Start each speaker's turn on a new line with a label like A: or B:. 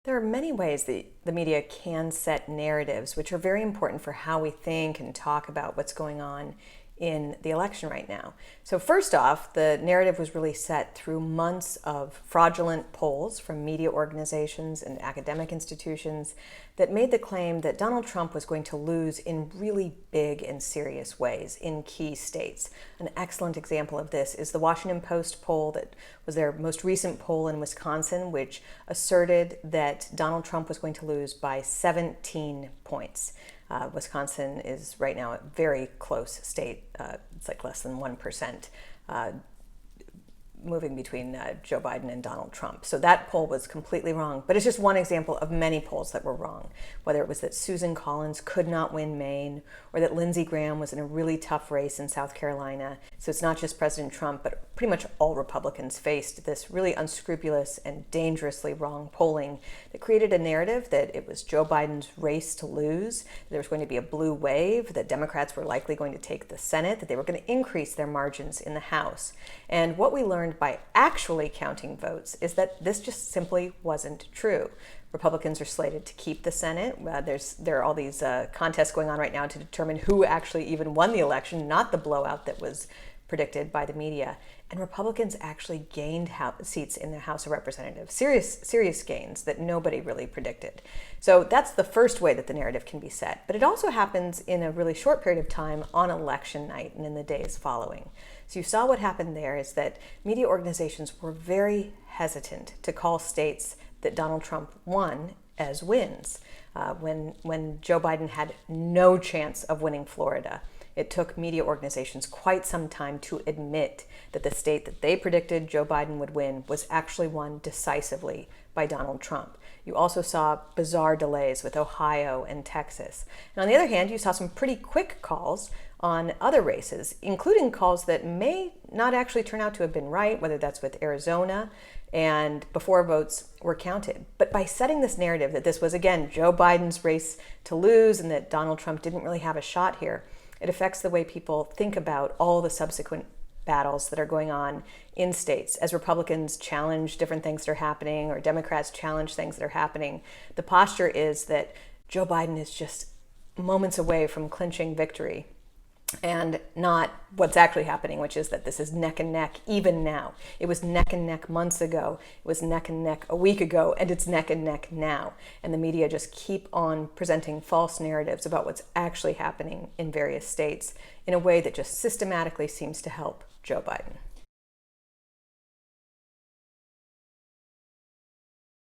A: There are many ways that the media can set narratives, which are very important for how we think and talk about what's going on in the election right now. So first off, the narrative was really set through months of fraudulent polls from media organizations and academic institutions that made the claim that Donald Trump was going to lose in really big and serious ways in key states. An excellent example of this is the Washington Post poll that was their most recent poll in Wisconsin, which asserted that Donald Trump was going to lose by 17 points. Wisconsin is right now a very close state. It's like less than 1%, moving between Joe Biden and Donald Trump. So that poll was completely wrong, but it's just one example of many polls that were wrong, whether it was that Susan Collins could not win Maine or that Lindsey Graham was in a really tough race in South Carolina. So it's not just President Trump, but pretty much all Republicans faced this really unscrupulous and dangerously wrong polling that created a narrative that it was Joe Biden's race to lose, that there was going to be a blue wave, that Democrats were likely going to take the Senate, that they were going to increase their margins in the House. And what we learned by actually counting votes is that this just simply wasn't true. Republicans are slated to keep the Senate. There are all these contests going on right now to determine who actually even won the election, not the blowout that was predicted by the media. And Republicans actually gained seats in the House of Representatives, serious gains that nobody really predicted. So that's the first way that the narrative can be set. But it also happens in a really short period of time on election night and in the days following. So you saw what happened there is that media organizations were very hesitant to call states that Donald Trump won as wins. When Joe Biden had no chance of winning Florida, it took media organizations quite some time to admit that the state that they predicted Joe Biden would win was actually won decisively by Donald Trump. You also saw bizarre delays with Ohio and Texas. And on the other hand, you saw some pretty quick calls on other races, including calls that may not actually turn out to have been right, whether that's with Arizona, and before votes were counted. But by setting this narrative that this was, again, Joe Biden's race to lose and that Donald Trump didn't really have a shot here, it affects the way people think about all the subsequent battles that are going on in states. As Republicans challenge different things that are happening or Democrats challenge things that are happening, the posture is that Joe Biden is just moments away from clinching victory, and not what's actually happening, which is that this is neck and neck even now. It was neck and neck months ago, it was neck and neck a week ago, and it's neck and neck now. And the media just keep on presenting false narratives about what's actually happening in various states in a way that just systematically seems to help Joe Biden.